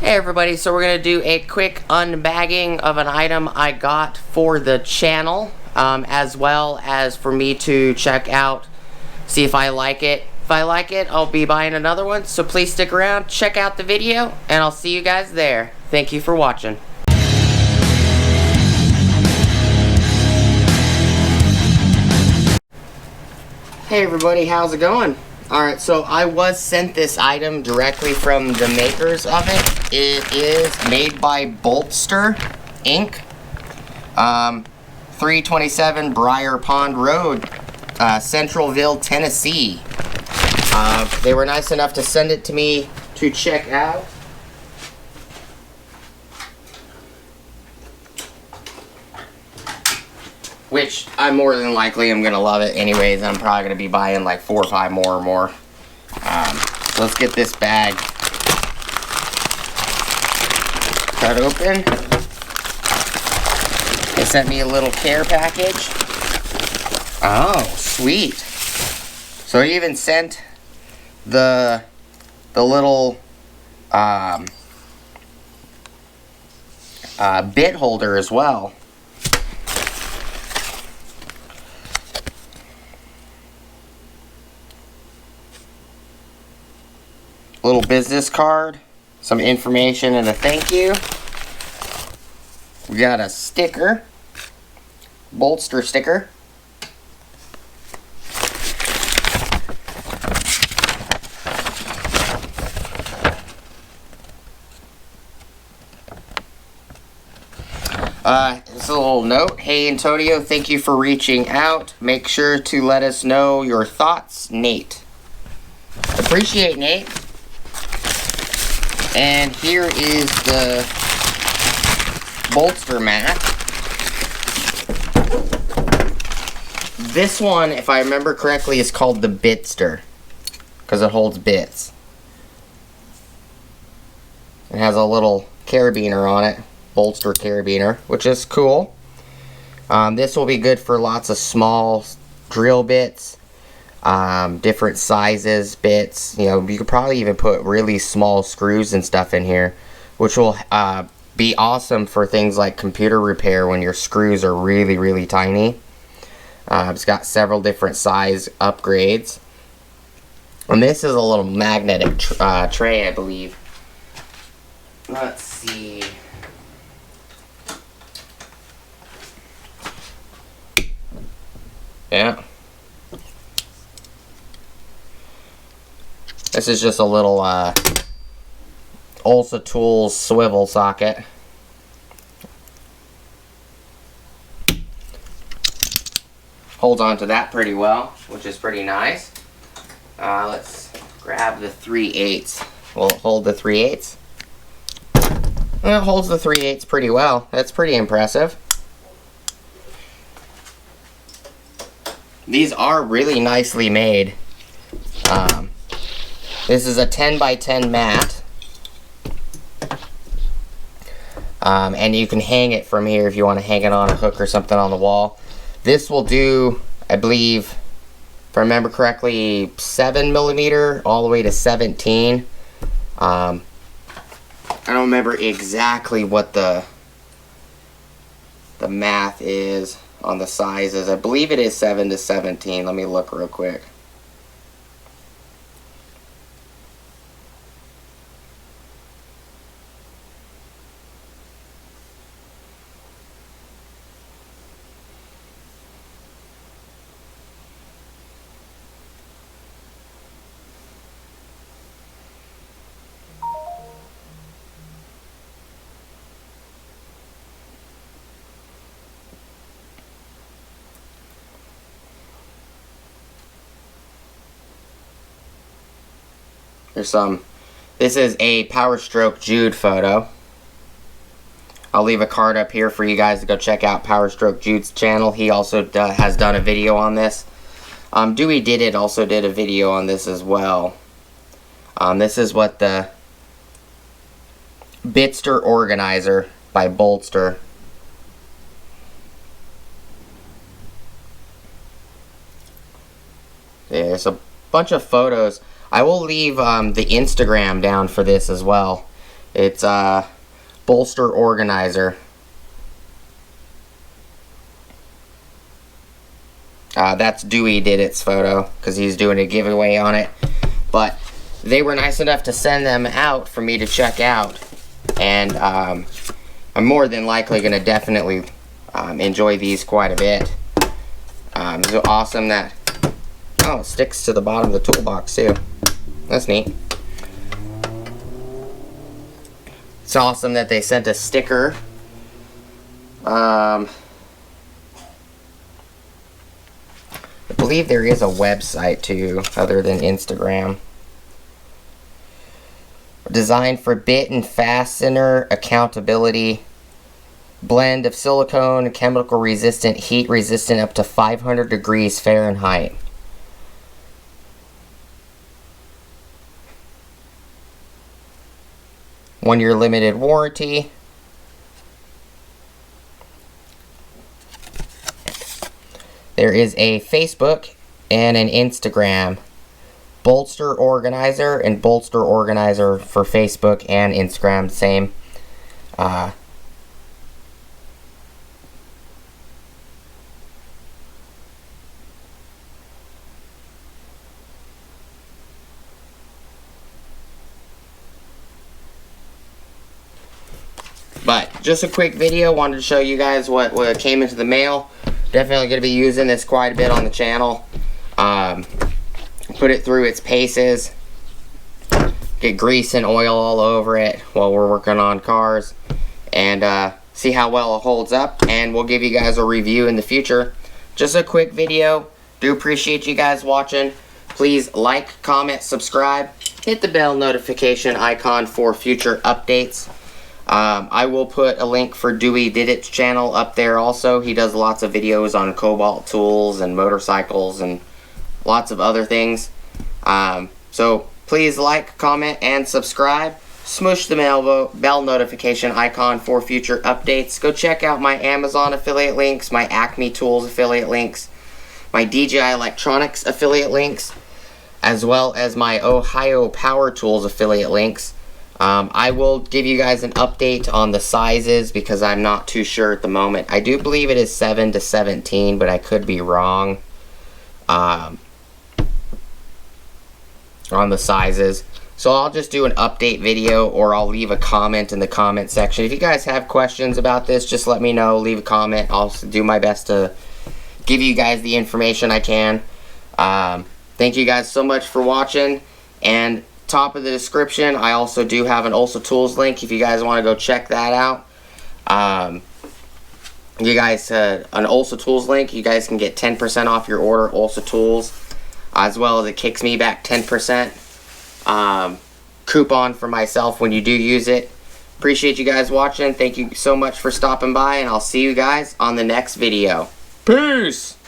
Hey everybody, so we're going to do a quick unbagging of an item I got for the channel, as well as for me to check out, see if I like it. If I like it, I'll be buying another one, so please stick around, check out the video, and I'll see you guys there. Thank you for watching. Hey everybody, how's it going? Alright, so I was sent this item directly from the makers of it. It is made by Boltster Inc. 327 Briar Pond Road, Centralville, Tennessee. They were nice enough to send it to me to check out. Which I more than likely am going to love it anyways. I'm probably going to be buying like 4 or 5 more or more. So let's get this bag cut open. They sent me a little care package. Oh, sweet. So they even sent the little bit holder as well. Little business card, some information, and a thank you. We got a sticker, Boltster sticker. It's a little note. Hey Antonio, thank you for reaching out. Make sure to let us know your thoughts, Nate. Appreciate Nate. And here is the bolster mat. This one, if I remember correctly, is called the Bitster, because it holds bits. It has a little carabiner on it, bolster carabiner, which is cool. This will be good for lots of small drill bits. Different sizes, bits, you know, you could probably even put really small screws and stuff in here, which will be awesome for things like computer repair when your screws are really, really tiny. It's got several different size upgrades. And this is a little magnetic tray, I believe. Let's see. Yeah. This is just a little Ulsa Tools swivel socket. Holds on to that pretty well, which is pretty nice. Let's grab the 3/8. Will it hold the 3/8? Well, it holds the 3/8 pretty well. That's pretty impressive. These are really nicely made. This is a 10 by 10 mat. And you can hang it from here if you want to hang it on a hook or something on the wall. This will do, I believe, if I remember correctly, 7mm all the way to 17. I don't remember exactly what the math is on the sizes. I believe it is 7 to 17. Let me look real quick. There's some. This is a Power Stroke Jude photo. I'll leave a card up here for you guys to go check out Power Stroke Jude's channel. He also has done a video on this. Dewey Did It also did a video on this as well. This is what the Bitster Organizer by Boltster. Yeah, there's a bunch of photos. I will leave the Instagram down for this as well. It's Bolster Organizer. That's Dewey did its photo because he's doing a giveaway on it. But they were nice enough to send them out for me to check out. And I'm more than likely going to definitely enjoy these quite a bit. It's awesome that, oh, it sticks to the bottom of the toolbox too. That's neat. It's awesome that they sent a sticker. I believe there is a website too, other than Instagram. Designed for bit and fastener accountability. Blend of silicone, chemical resistant, heat resistant up to 500 degrees Fahrenheit. One-year limited warranty. There is a Facebook and an Instagram. Bolster Organizer and Bolster Organizer for Facebook and Instagram, same. But just a quick video, wanted to show you guys what came into the mail. Definitely going to be using this quite a bit on the channel. Put it through its paces. Get grease and oil all over it while we're working on cars. And see how well it holds up. And we'll give you guys a review in the future. Just a quick video. Do appreciate you guys watching. Please like, comment, subscribe. Hit the bell notification icon for future updates. I will put a link for Dewey Did It's channel up there also. He does lots of videos on cobalt tools and motorcycles and lots of other things. So please like, comment, and subscribe. Smush the bell notification icon for future updates. Go check out my Amazon affiliate links, my Acme Tools affiliate links, my DJI Electronics affiliate links, as well as my Ohio Power Tools affiliate links. I will give you guys an update on the sizes because I'm not too sure at the moment. I do believe it is 7 to 17, but I could be wrong on the sizes. So I'll just do an update video, or I'll leave a comment in the comment section. If you guys have questions about this, just let me know. Leave a comment. I'll do my best to give you guys the information I can. Thank you guys so much for watching. And top of the description, I also do have an Ulsa Tools link if you guys want to go check that out. You guys, an Ulsa Tools link, you guys can get 10% off your order, Ulsa Tools, as well as it kicks me back 10% coupon for myself when you do use it. Appreciate you guys watching. Thank you so much for stopping by, and I'll see you guys on the next video. Peace!